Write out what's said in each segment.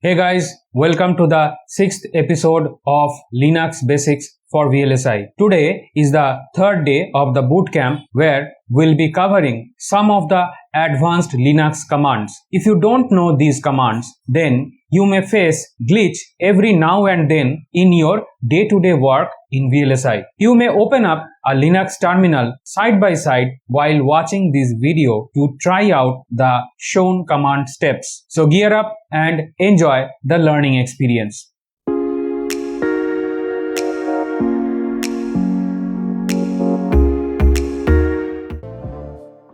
Hey guys, welcome to the 6th episode of Linux Basics for VLSI. Today is the third day of the bootcamp where we'll be covering some of the advanced Linux commands. If you don't know these commands, then you may face glitch every now and then in your day-to-day work in VLSI. You may open up a Linux terminal side by side while watching this video to try out the shown command steps. So gear up and enjoy the learning experience.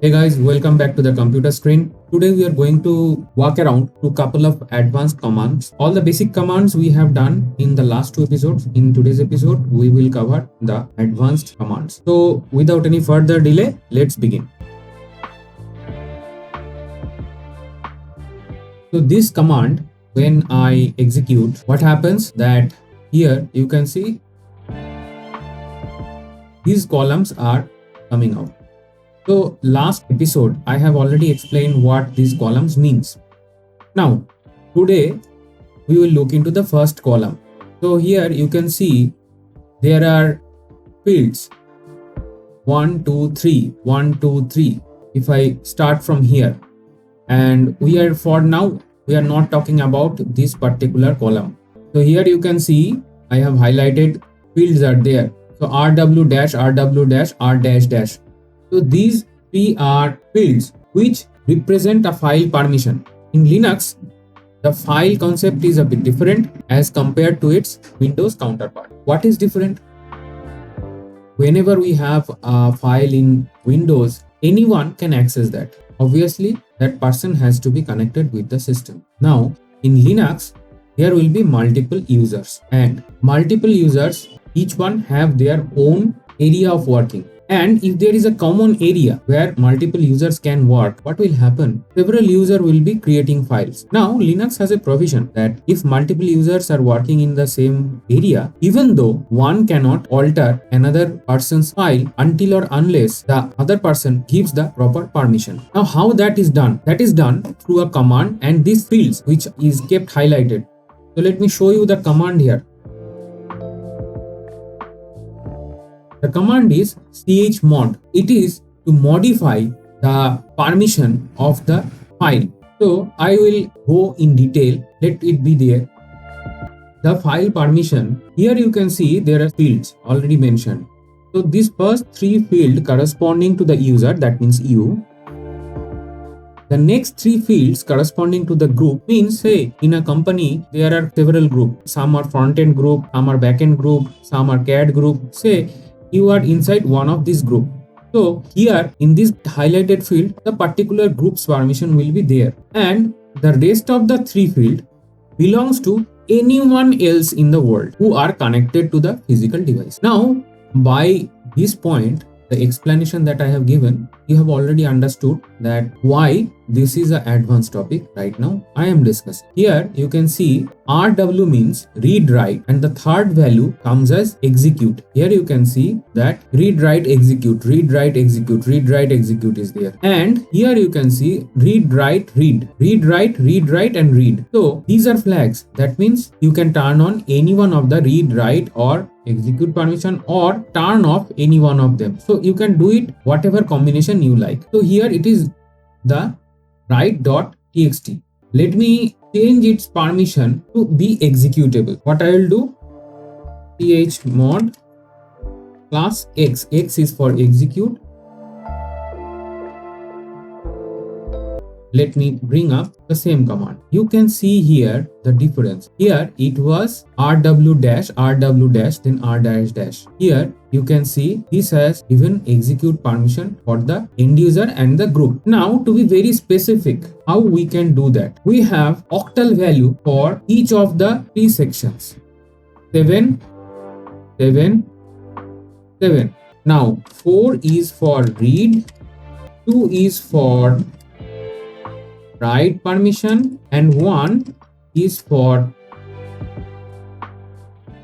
Hey guys, welcome back to the computer screen. Today we are going to walk around to a couple of advanced commands. All the basic commands we have done in the last two episodes. In today's episode, we will cover the advanced commands. So without any further delay, let's begin. So this command, when I execute, what happens that here you can see these columns are coming out. So last episode, I have already explained what these columns means. Now, today we will look into the first column. So here you can see there are fields 1, 2, 3, 1, 2, 3. If I start from here, and we are not talking about this particular column. So here you can see I have highlighted fields are there. So RW dash, RW dash, R dash dash. So these three are fields which represent a file permission. In Linux, the file concept is a bit different as compared to its Windows counterpart. What is different? Whenever we have a file in Windows, anyone can access that. Obviously, that person has to be connected with the system. Now, in Linux, there will be multiple users, and multiple users, each one have their own area of working. And if there is a common area where multiple users can work, what will happen? Several users will be creating files. Now, Linux has a provision that if multiple users are working in the same area, even though one cannot alter another person's file until or unless the other person gives the proper permission. Now, how that is done? That is done through a command and these fields which is kept highlighted. So let me show you the command here. The command is chmod. It is to modify the permission of the file. So I will go in detail. Let it be there. The file permission. Here you can see there are fields already mentioned. So these first three fields corresponding to the user, that means you. The next three fields corresponding to the group means, say, in a company, there are several groups. Some are front-end group, some are back-end group, some are CAD group. Say, you are inside one of these group. So here in this highlighted field, the particular group's permission will be there. And the rest of the three field belongs to anyone else in the world who are connected to the physical device. Now, by this point, the explanation that I have given, you have already understood that why this is an advanced topic right now I am discussing. Here you can see RW means read write, and the third value comes as execute. Here you can see that read write execute, read write execute, read write execute is there. And here you can see read write read, read write and read. So these are flags. That means you can turn on any one of the read write or execute permission or turn off any one of them. So you can do it whatever combination you like. So here it is the write.txt. Let me change its permission to be executable. What I will do? chmod plus x. X is for execute. Let me bring up the same command. You can see here the difference. Here it was RW dash, then R dash dash. Here you can see this has given execute permission for the end user and the group. Now, to be very specific, how we can do that? We have octal value for each of the three sections. 7, 7, 7. Now, 4 is for read, 2 is for write permission, and 1 is for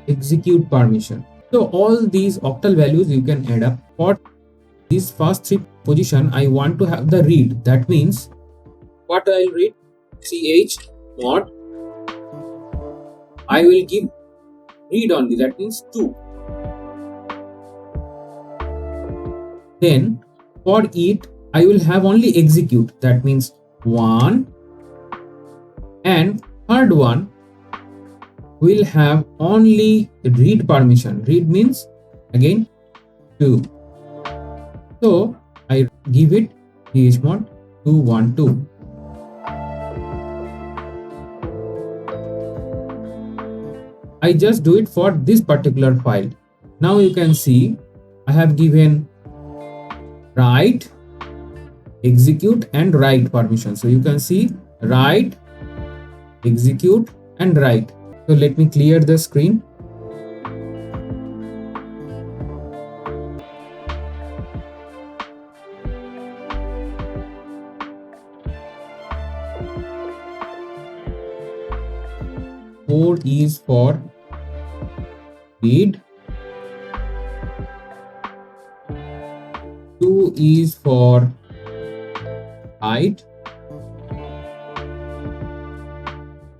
execute permission. So all these octal values you can add up. For these first three position, I want to have the read. That means what I'll read? chmod I will give read only, that means 2. Then for it I will have only execute, that means 1, and third one will have only read permission. Read means again 2. So I give it chmod 212. I just do it for this particular file. Now you can see I have given write, execute and write permission. So you can see write, execute and write. So let me clear the screen. Four is for read, 2 is for write,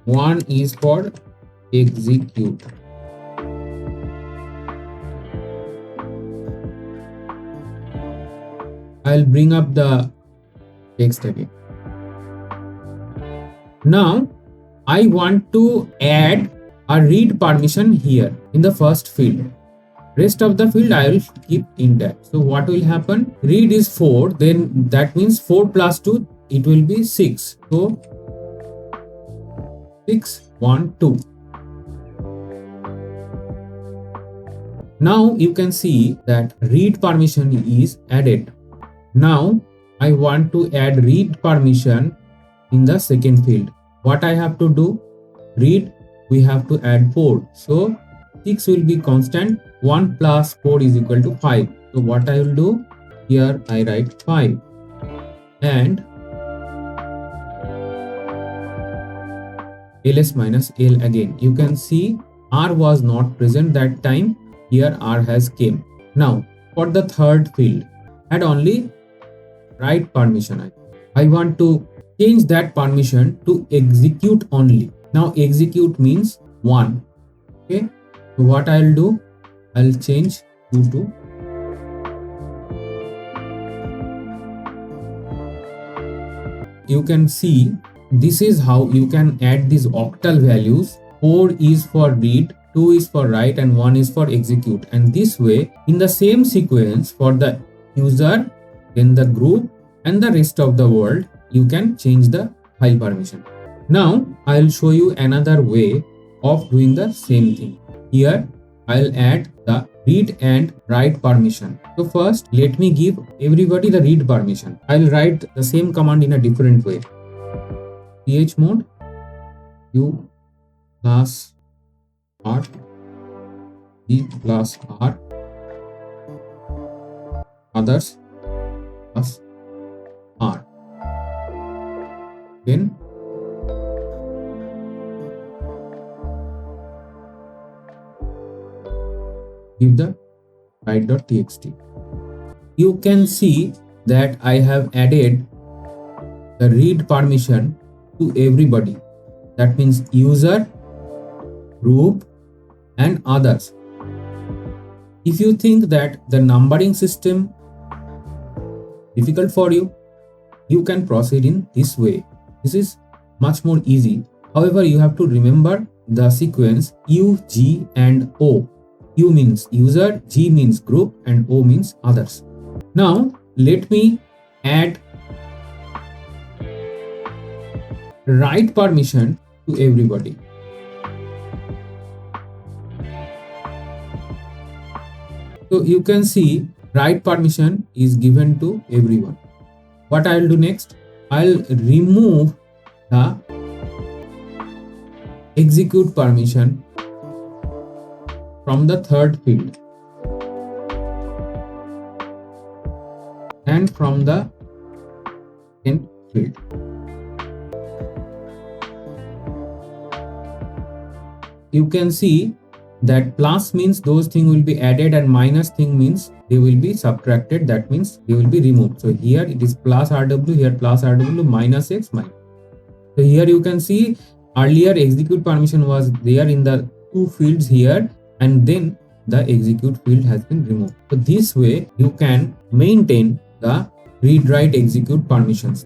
1 is for execute. I'll bring up the text again. Now I want to add a read permission here in the first field. Rest of the field I will keep intact. So what will happen? Read is 4, then that means 4 plus 2, it will be 6. So 6, 1, 2. Now you can see that read permission is added. Now I want to add read permission in the second field. What I have to do? Read, we have to add 4. So 6 will be constant. 1 plus 4 is equal to 5. So what I will do? Here I write 5. And ls minus l again. You can see r was not present that time. Here r has came. Now for the third field, add only write permission. I want to change that permission to execute only. Now execute means 1. Okay. So what I'll do? I'll change 2 to you can see this is how you can add these octal values. 4 is for read, 2 is for write and 1 is for execute. And this way in the same sequence for the user, then the group and the rest of the world, you can change the file permission. Now I'll show you another way of doing the same thing. Here I'll add the read and write permission. So first let me give everybody the read permission. I'll write the same command in a different way. chmod u plus r, e plus r, others plus r. Then give the write.txt. You can see that I have added the read permission to everybody. That means user, group and others. If you think that the numbering system difficult for you, you can proceed in this way. This is much more easy. However, you have to remember the sequence U, G and O. U means user, G means group and O means others. Now let me add write permission to everybody. So you can see write permission is given to everyone. What I will do next? I'll remove the execute permission from the third field and from the second field. You can see that plus means those things will be added and minus thing means they will be subtracted. That means they will be removed. So here it is plus RW, here plus RW, minus X minus. So here you can see earlier execute permission was there in the two fields here, and then the execute field has been removed. So this way you can maintain the read write execute permissions.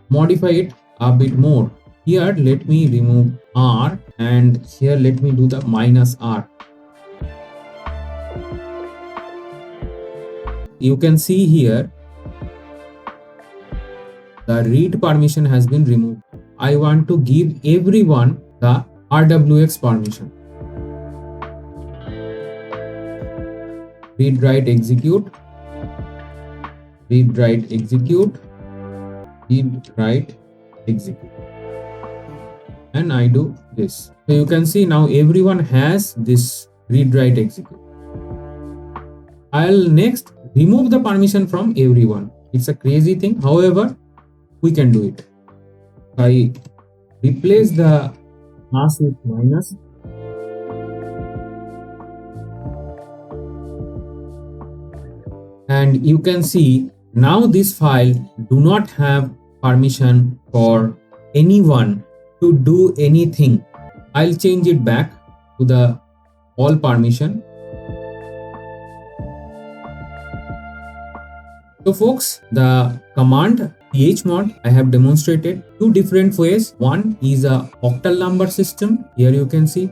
Modify it a bit more. Here let me remove R, and here let me do the -R. You can see here the read permission has been removed. I want to give everyone the RWX permission. Read write execute, read write execute, read write execute, and I do this. So you can see now everyone has this read write execute. I'll next remove the permission from everyone. It's a crazy thing, however we can do it. I replace the plus with minus, and you can see now this file do not have permission for anyone to do anything. I'll change it back to the all permission. So folks, the command chmod I have demonstrated two different ways. One is a octal number system. Here you can see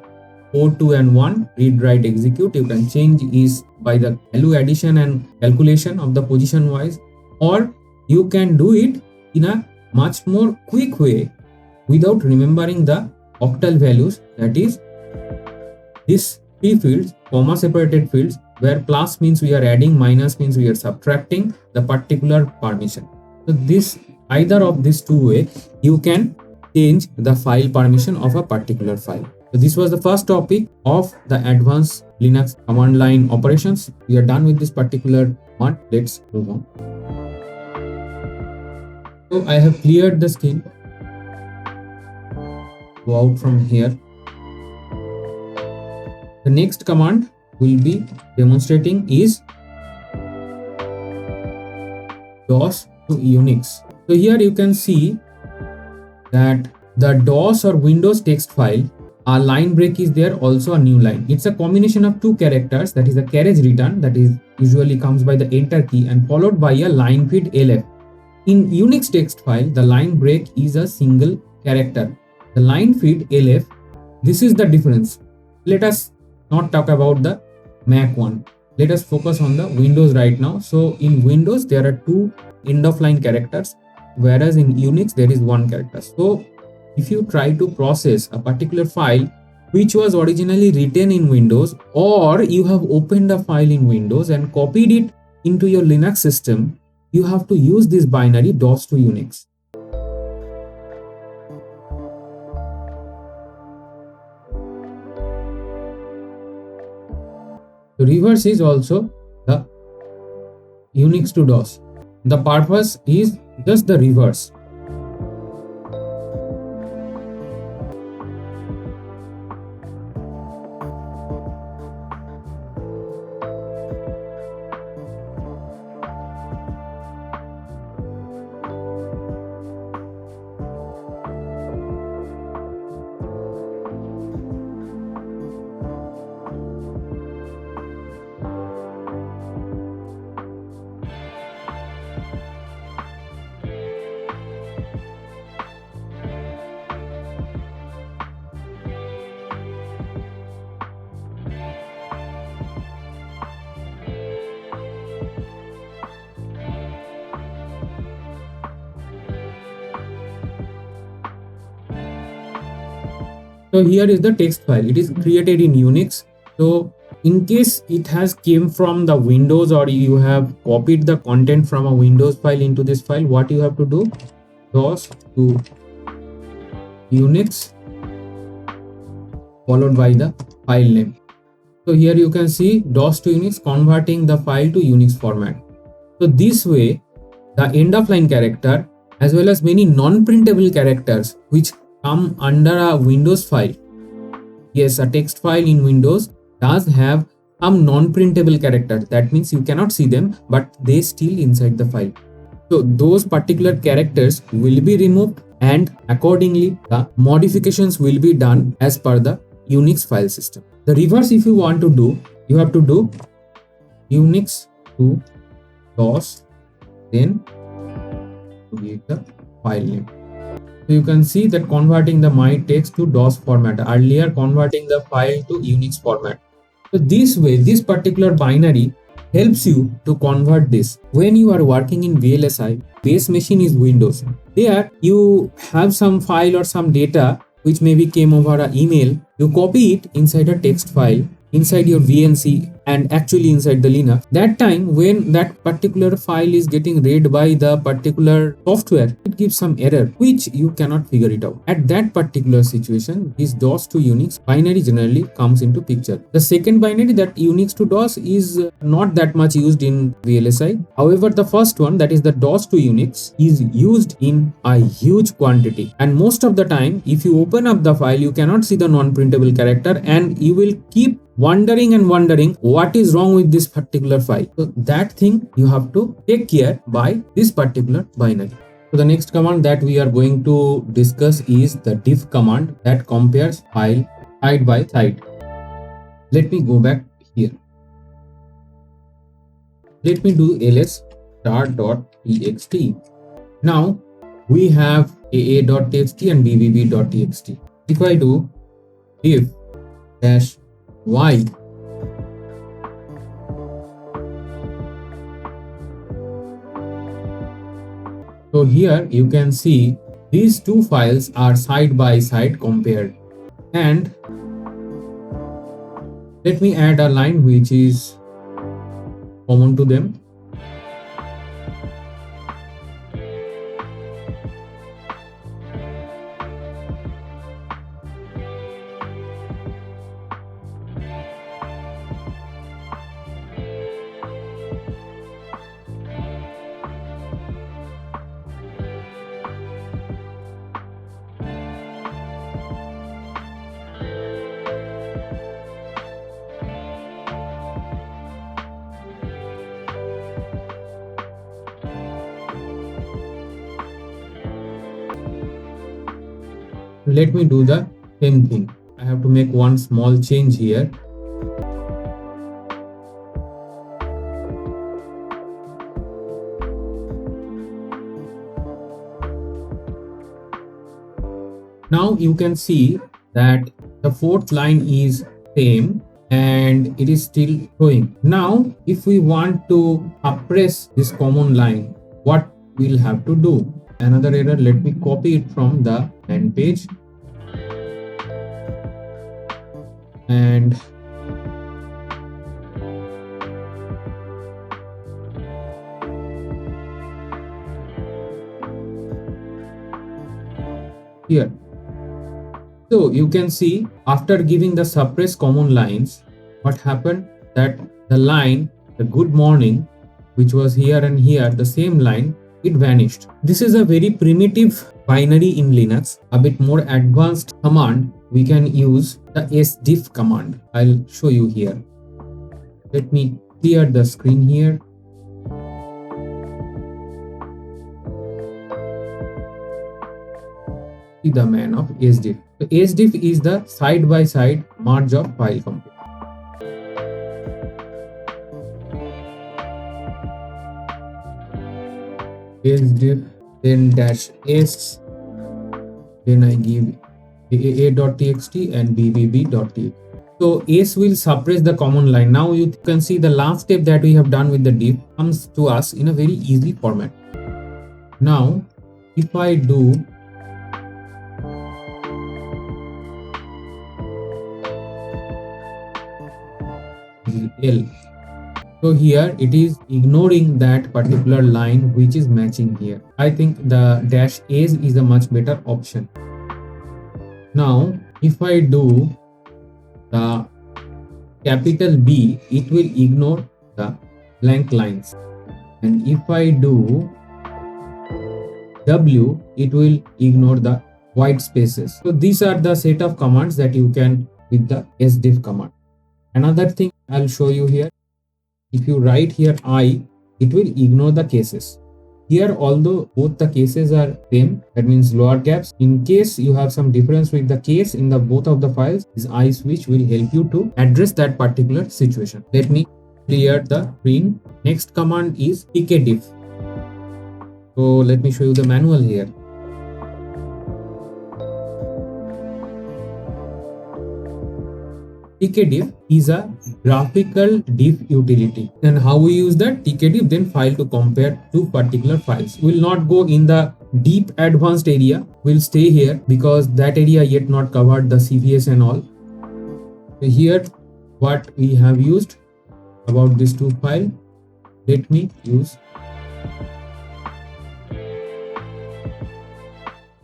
4, 2 and 1 read write execute. You can change is by the value addition and calculation of the position wise, or you can do it in a much more quick way without remembering the octal values, that is these three fields, comma separated fields, where plus means we are adding, minus means we are subtracting the particular permission. So this either of these two way you can change the file permission of a particular file. So this was the first topic of the advanced Linux command line operations. We are done with this particular one. Let's move on. So I have cleared the screen. Go out from here. The next command we'll be demonstrating is DOS to Unix. So here you can see that the DOS or Windows text file, a line break is there, also a new line. It's a combination of two characters, that is a carriage return, that is usually comes by the enter key, and followed by a line feed LF. In Unix text file, the line break is a single character. The line feed LF, this is the difference. Let us not talk about the Mac one. Let us focus on the Windows right now. So in Windows there are two end of line characters, whereas in Unix there is one character. So if you try to process a particular file which was originally written in Windows, or you have opened a file in Windows and copied it into your Linux system, you have to use this binary DOS to Unix. The reverse is also the Unix to DOS. The purpose is just the reverse. So here is the text file. It is created in Unix. So in case it has came from the Windows, or you have copied the content from a Windows file into this file, what you have to do? DOS to Unix followed by the file name. So here you can see DOS to Unix converting the file to Unix format. So this way the end of line character as well as many non-printable characters which come under a Windows file. Yes, a text file in Windows does have some non-printable characters. That means you cannot see them, but they still inside the file. So those particular characters will be removed and accordingly the modifications will be done as per the Unix file system. The reverse, if you want to do, you have to do Unix to DOS, then to give the file name. So you can see that converting the my text to DOS format, earlier converting the file to Unix format. So this way, this particular binary helps you to convert this. When you are working in VLSI, base machine is Windows. There you have some file or some data which maybe came over an email. You copy it inside a text file inside your VNC and actually inside the Linux. That time when that particular file is getting read by the particular software, it gives some error which you cannot figure it out. At that particular situation, this DOS to Unix binary generally comes into picture. The second binary, that Unix to DOS, is not that much used in VLSI. However, the first one, that is the DOS to Unix, is used in a huge quantity, and most of the time if you open up the file you cannot see the non-printable character and you will keep wondering what is wrong with this particular file. So that thing you have to take care by this particular binary. So the next command that we are going to discuss is the diff command that compares file side by side. Let me go back here. Let me do ls start.txt. Now we have aa.txt and bbb.txt. If I do diff dash y, so here you can see these two files are side by side compared, and let me add a line which is common to them. Let me do the same thing. I have to make one small change here. Now you can see that the fourth line is same and it is still showing. Now if we want to suppress this common line, what we'll have to do? Another error, let me copy it from the end page and here. So you can see after giving the suppress common lines, what happened, that the line, the good morning, which was here and here, the same line, it vanished. This is a very primitive binary in Linux. A bit more advanced command, we can use the sdiff command. I'll show you here. Let me clear the screen here. See the man of sdiff. So sdiff is the side by side merge of file compare. Sdiff, then dash s, then I give aa.txt and bbb.txt. So s will suppress the common line. Now you can see the last step that we have done with the diff comes to us in a very easy format. Now if I do L, so here it is ignoring that particular line which is matching here. I think the dash S is a much better option. Now if I do the capital B, it will ignore the blank lines, and if I do W, it will ignore the white spaces. So these are the set of commands that you can with the sdiff command. Another thing I'll show you here, if you write here I, it will ignore the cases. Here, although both the cases are same, that means lower caps, in case you have some difference with the case in the both of the files, this I switch will help you to address that particular situation. Let me clear the screen. Next command is tkdiff. So let me show you the manual here. tkdiff is a graphical diff utility. And how we use that? tkdiff then file to compare two particular files. We'll not go in the deep advanced area. We'll stay here because that area yet not covered the CVS and all. So here what we have used about these two files. Let me use.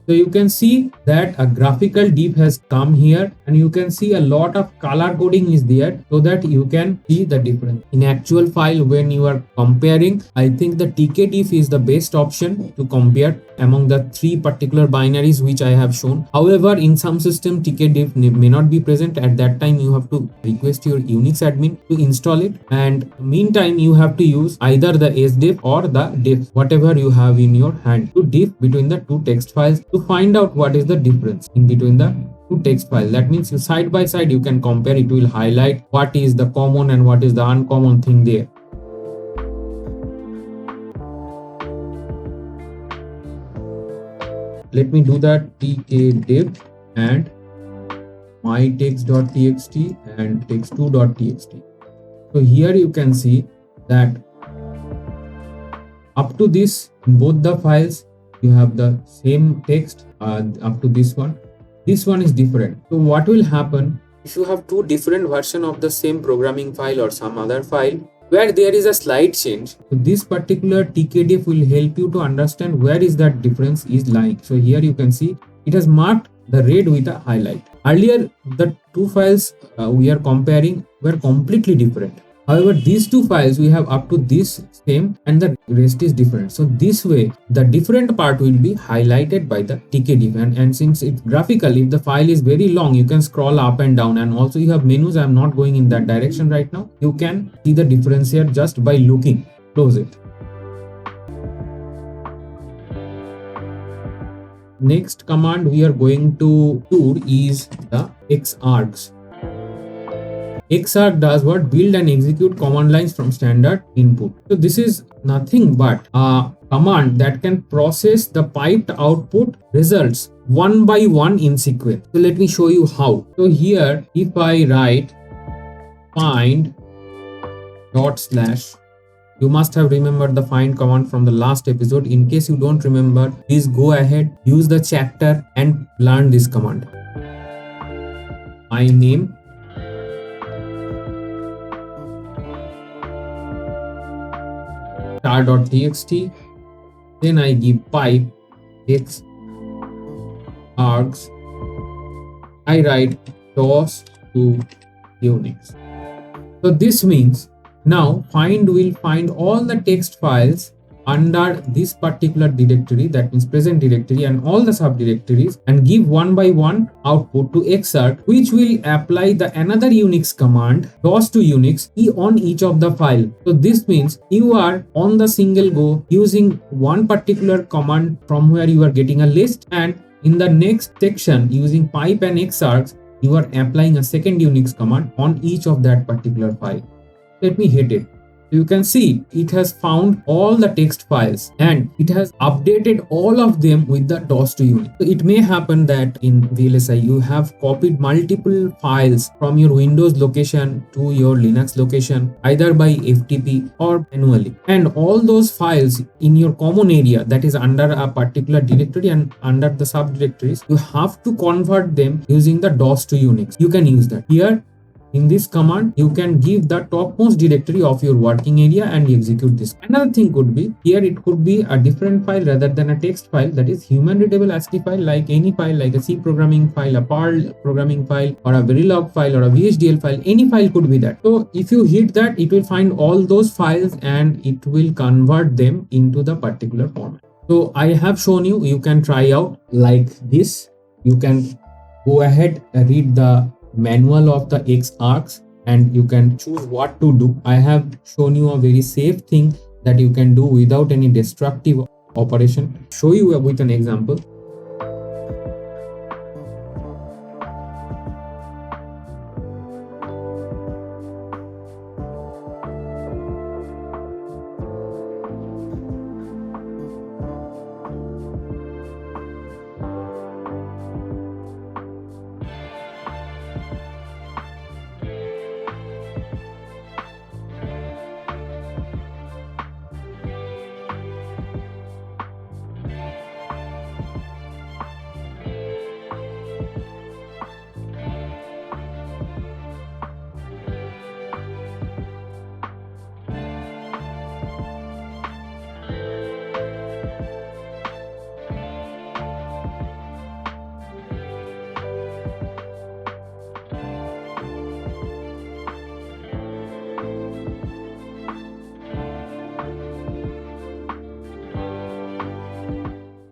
So you can see that a graphical diff has come here, and you can see a lot of color coding is there so that you can see the difference. In actual file, when you are comparing, I think the tkdiff is the best option to compare among the three particular binaries which I have shown. However, in some system tkdiff may not be present. At that time you have to request your Unix admin to install it, and meantime you have to use either the sdiff or the diff, whatever you have in your hand, to diff between the two text files to find out what is the difference in between the two text files. That means you side by side you can compare. It will highlight what is the common and what is the uncommon thing there. Let me do that. tkdiff and mytext.txt and text2.txt. So here you can see that up to this, in both the files you have the same text. Up to this one is different. So what will happen if you have two different versions of the same programming file or some other file where there is a slight change? So this particular tkdiff will help you to understand where is that difference is lying. So here you can see it has marked the red with a highlight. Earlier the two files we are comparing were completely different. However, these two files we have up to this same and the rest is different. So this way the different part will be highlighted by the tkdiff, and since it's graphical, if the file is very long you can scroll up and down, and also you have menus. I'm not going in that direction right now. You can see the difference here just by looking. Close it. Next command we are going to do is the xargs. Xarg does what? Build and execute command lines from standard input. So this is nothing but a command that can process the piped output results one by one in sequence. So let me show you how. So here if I write find dot slash, you must have remembered the find command from the last episode. In case you don't remember, please go ahead, use the chapter and learn this command. My name star.txt, then I give pipe x args, I write DOS to Unix. So this means now find will find all the text files under this particular directory, that means present directory, and all the subdirectories, and give one by one output to xarg, which will apply the another Unix command DOS to Unix on each of the file. So this means you are on the single go using one particular command from where you are getting a list, and in the next section using pipe and xargs you are applying a second Unix command on each of that particular file. Let me hit it. You can see it has found all the text files and it has updated all of them with the DOS to Unix. So it may happen that in VLSI you have copied multiple files from your Windows location to your Linux location either by FTP or manually, and all those files in your common area that is under a particular directory and under the subdirectories, you have to convert them using the DOS to Unix. You can use that. Here in this command, you can give the topmost directory of your working area and execute this. Another thing could be, here it could be a different file rather than a text file, that is human readable ASCII file, like any file, like a C programming file, a Perl programming file, or a Verilog file, or a VHDL file. Any file could be that. So if you hit that, it will find all those files and it will convert them into the particular format. So I have shown you, you can try out like this. You can go ahead and read the manual of the xargs and you can choose what to do. I have shown you a very safe thing that you can do without any destructive operation. Show you with an example.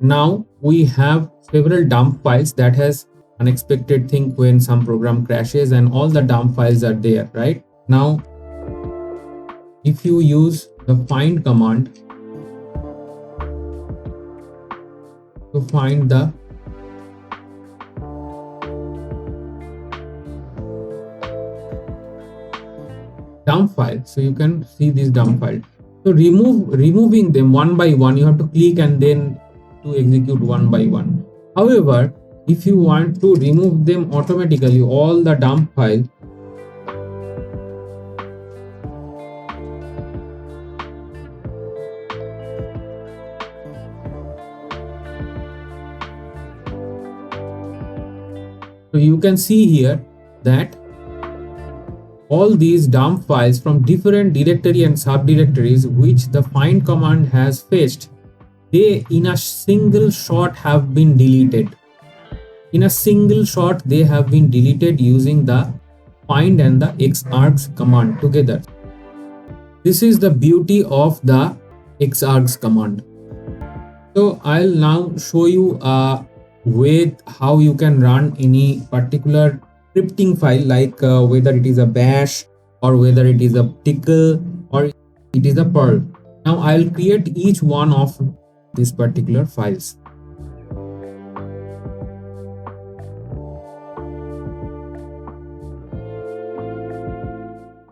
Now we have several dump files. That has unexpected thing when some program crashes, and all the dump files are there, right? Now if you use the find command to find the dump file, so you can see this dump file. So removing them one by one, you have to click and then to execute one by one. However, if you want to remove them automatically, all the dump file, so you can see here that all these dump files from different directory and subdirectories which the find command has fetched, they in a single shot have been deleted. In a single shot they have been deleted using the find and the xargs command together. This is the beauty of the xargs command. So I'll now show you a way how you can run any particular scripting file, like whether it is a bash or whether it is a pickle or it is a perl. Now I'll create each one of these particular files.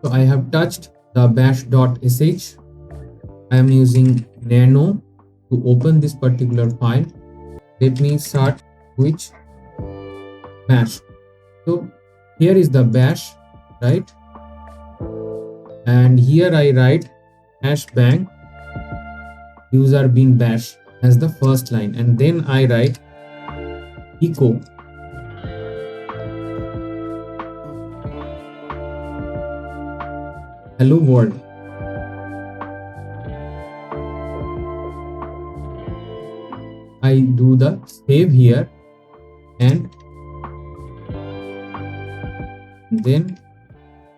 So I have touched the bash.sh. I am using nano to open this particular file. Let me start which bash. So here is the bash, right? And here I write #bang user bin bash as the first line, and then I write echo hello world. I do the save here and then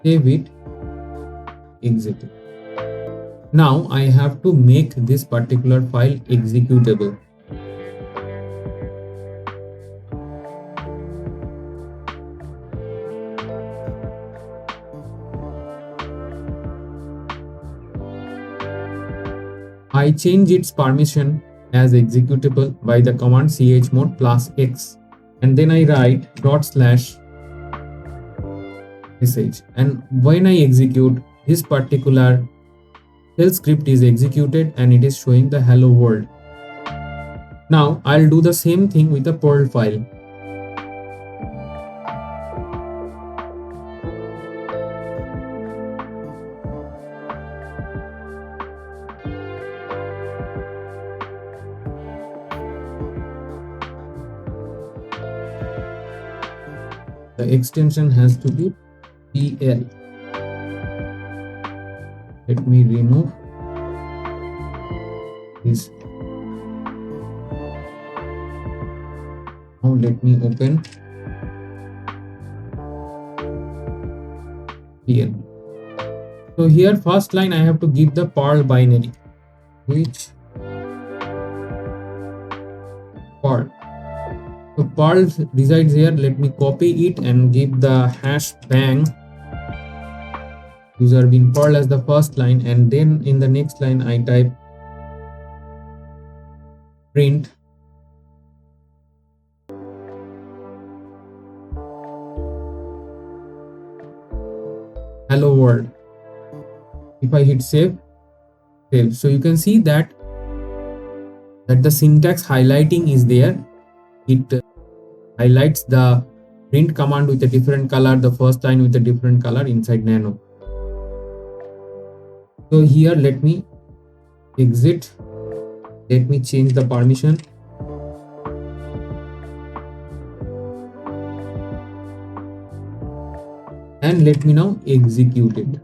save it, exit it. Now I have to make this particular file executable. I change its permission as executable by the command chmod +x, and then I write // message, and when I execute, this particular shell script is executed and it is showing the hello world. Now I'll do the same thing with the perl file. The extension has to be PL. Let me remove this. Now let me open PL. So here first line I have to give the Perl binary, which Perl. So Perl resides here. Let me copy it and give the #bang user bin Perl as the first line, and then in the next line I type print hello world. If I hit save, so you can see that the syntax highlighting is there. It highlights the print command with a different color, the first line with a different color inside Nano. So here let me exit, let me change the permission, and let me now execute it.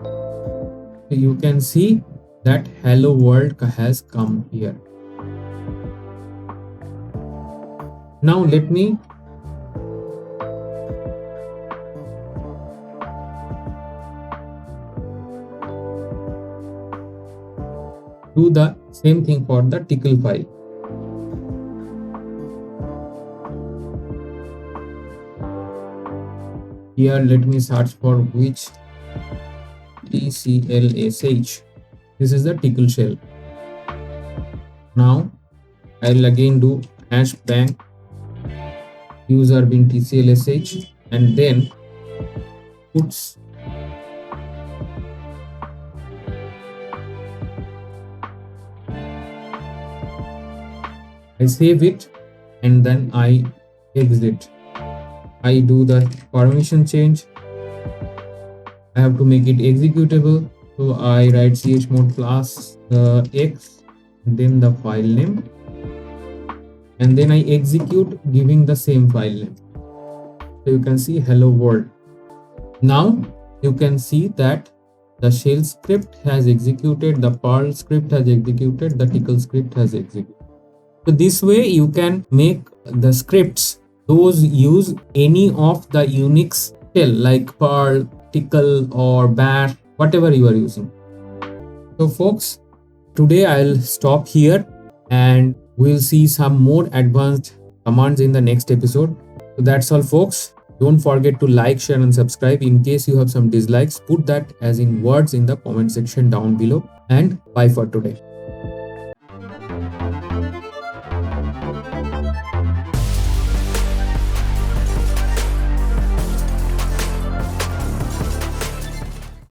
So you can see that hello world has come here. Now let me do the same thing for the tickle file. Here let me search for which TCLSH. This is the tickle shell. Now I'll again do hash bang user bin TCLSH and then puts I save it and then I exit. I do the permission change. I have to make it executable. So I write chmod plus x and then the file name. And then I execute giving the same file name. So you can see hello world. Now you can see that the shell script has executed, the Perl script has executed, the tickle script has executed. So this way you can make the scripts, those use any of the Unix shell like Perl, tickle or bash, whatever you are using. So folks, today I'll stop here and we'll see some more advanced commands in the next episode. So that's all folks. Don't forget to like, share and subscribe. In case you have some dislikes, put that as in words in the comment section down below, and bye for today.